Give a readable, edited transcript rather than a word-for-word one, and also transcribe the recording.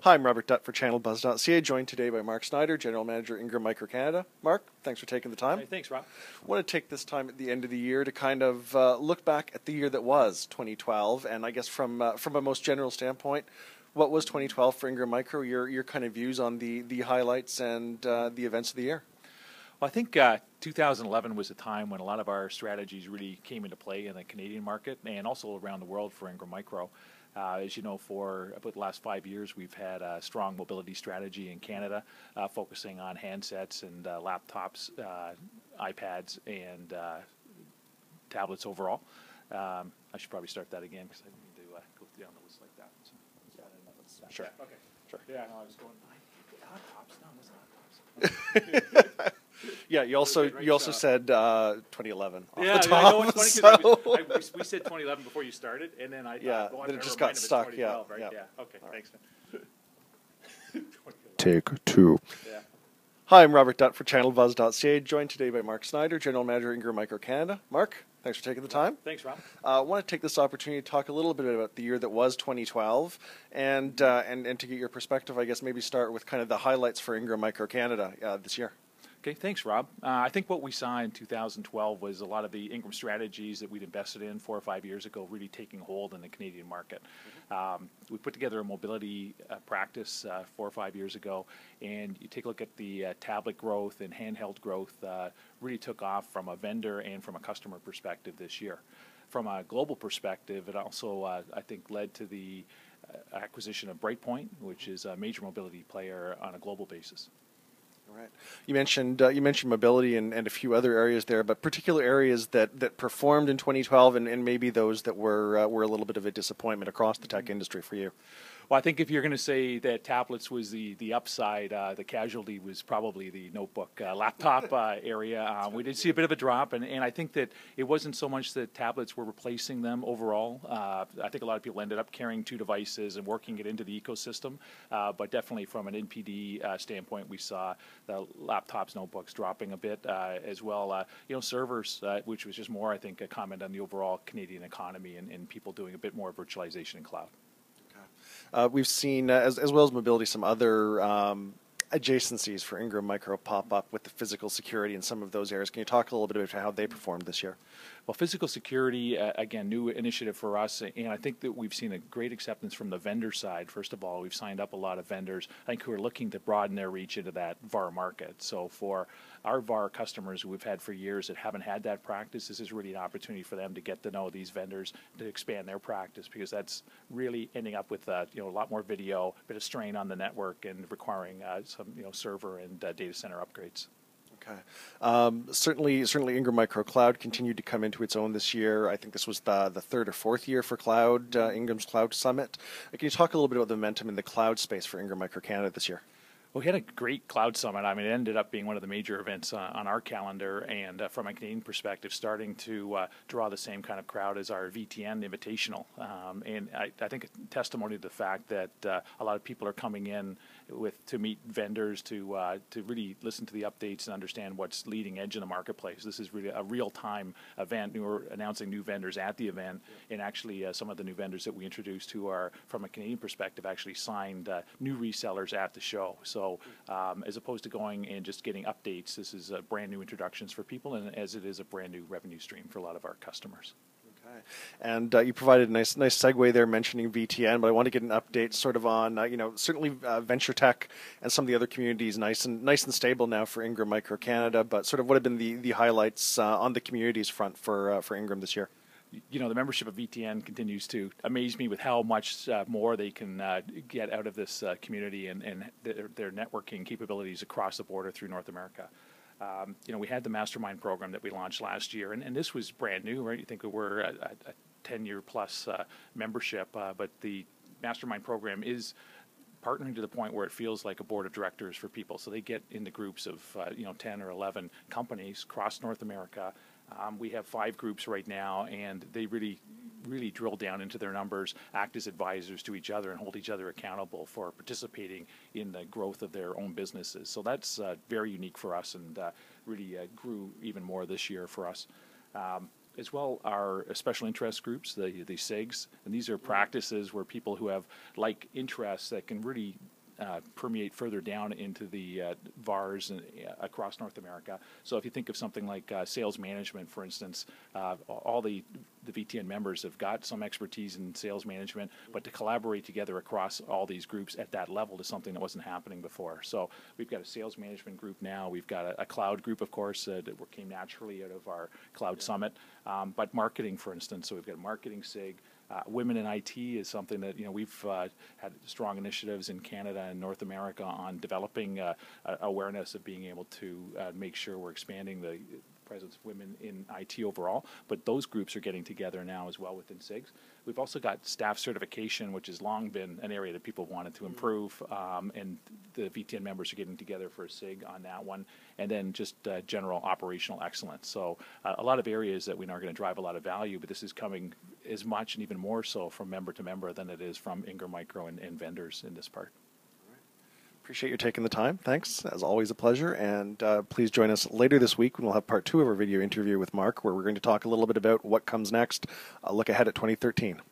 Hi, I'm Robert Dutt for ChannelBuzz.ca, joined today by Mark Snider, General Manager, Ingram Micro Canada. Mark, thanks for taking the time. Hey, thanks, Rob. I want to take this time at the end of the year to kind of look back at the year that was 2012, and I guess from a most general standpoint, what was 2012 for Ingram Micro? Your kind of views on the highlights and the events of the year. Well, I think 2011 was a time when a lot of our strategies really came into play in the Canadian market and also around the world for Ingram Micro. As you know, for about the last 5 years, we've had a strong mobility strategy in Canada, focusing on handsets and laptops, iPads, and tablets overall. I should probably start that again because I didn't mean to go down the list like that. So, Sure. Yeah, okay. Sure. Yeah, no, I was going, laptops? No, it's not laptops. Yeah, you also said 2011 off Yeah, the top. yeah, I know it's funny because we said 2011 before you started, and then I thought, then it just got stuck. Yeah, right? yeah. Okay, thanks, man. Take two. Yeah. Hi, I'm Robert Dutt for ChannelBuzz.ca, joined today by Mark Snider, General Manager, Ingram Micro Canada. Mark, thanks for taking the time. Thanks, Rob. I want to take this opportunity to talk a little bit about the year that was 2012, and to get your perspective, I guess maybe start with kind of the highlights for Ingram Micro Canada this year. Okay, thanks, Rob. I think what we saw in 2012 was a lot of the Ingram strategies that we'd invested in 4 or 5 years ago really taking hold in the Canadian market. We put together a mobility practice 4 or 5 years ago, and you take a look at the tablet growth and handheld growth really took off from a vendor and from a customer perspective this year. From a global perspective, it also, I think, led to the acquisition of Brightpoint, which is a major mobility player on a global basis. All right. You mentioned mobility and a few other areas there, but particular areas that performed in 2012 and maybe those that were a little bit of a disappointment across the tech industry for you. Well, I think if you're going to say that tablets was the upside, the casualty was probably the notebook laptop area. We did see a bit of a drop, and I think that it wasn't so much that tablets were replacing them overall. I think a lot of people ended up carrying 2 devices and working it into the ecosystem, but definitely from an NPD standpoint, we saw the laptops, notebooks dropping a bit, as well. Servers, which was just more, I think, a comment on the overall Canadian economy and people doing a bit more virtualization in cloud. We've seen, as well as mobility, some other adjacencies for Ingram Micro pop up with the physical security in some of those areas. Can you talk a little bit about how they performed this year? Well, physical security, again, new initiative for us, and I think that we've seen a great acceptance from the vendor side. First of all, we've signed up a lot of vendors, I think, who are looking to broaden their reach into that VAR market. So for our VAR customers who we've had for years that haven't had that practice, this is really an opportunity for them to get to know these vendors, to expand their practice, because that's really ending up with a lot more video, a bit of strain on the network, and requiring some server and data center upgrades. Okay. Certainly Ingram Micro Cloud continued to come into its own this year. I think this was the 3rd or 4th year for Cloud, Ingram's Cloud Summit. Can you talk a little bit about the momentum in the cloud space for Ingram Micro Canada this year? Well, we had a great cloud summit. I mean, it ended up being one of the major events on our calendar, and from a Canadian perspective, starting to draw the same kind of crowd as our VTN Invitational. And I think a testimony to the fact that a lot of people are coming in to meet vendors, to really listen to the updates and understand what's leading edge in the marketplace. This is really a real-time event. We were announcing new vendors at the event, and actually some of the new vendors that we introduced who are, from a Canadian perspective, actually signed new resellers at the show. So as opposed to going and just getting updates, this is brand new introductions for people, and as it is a brand new revenue stream for a lot of our customers. Okay. And you provided a nice segue there mentioning VTN, but I want to get an update sort of on, certainly venture tech and some of the other communities nice and stable now for Ingram Micro Canada, but sort of what have been the highlights on the communities front for Ingram this year? The membership of VTN continues to amaze me with how much more they can get out of this community and their networking capabilities across the border through North America. We had the Mastermind program that we launched last year, and this was brand new, right? You think we're a 10-year plus membership, but the Mastermind program is partnering to the point where it feels like a board of directors for people. So they get into groups of 10 or 11 companies across North America. We have 5 groups right now, and they really drill down into their numbers, act as advisors to each other, and hold each other accountable for participating in the growth of their own businesses. So that's very unique for us, and really grew even more this year for us. As well, our special interest groups, the SIGs, and these are practices where people who have like interests that can really permeate further down into the VARs and, across North America. So if you think of something like sales management, for instance, all the VTN members have got some expertise in sales management, but to collaborate together across all these groups at that level is something that wasn't happening before. So we've got a sales management group now. We've got a cloud group, of course, that came naturally out of our cloud summit. But marketing, for instance, so we've got a marketing SIG. Women in IT is something that we've had strong initiatives in Canada and North America on developing awareness of being able to make sure we're expanding the presence of women in IT overall, but those groups are getting together now as well within SIGs. We've also got staff certification, which has long been an area that people wanted to improve, and the VTN members are getting together for a SIG on that one, and then just general operational excellence. So a lot of areas that we know are going to drive a lot of value, but this is coming as much and even more so from member to member than it is from Ingram Micro and vendors in this part. Appreciate you taking the time. Thanks. As always, a pleasure. And please join us later this week when we'll have part 2 of our video interview with Mark, where we're going to talk a little bit about what comes next, a look ahead at 2013.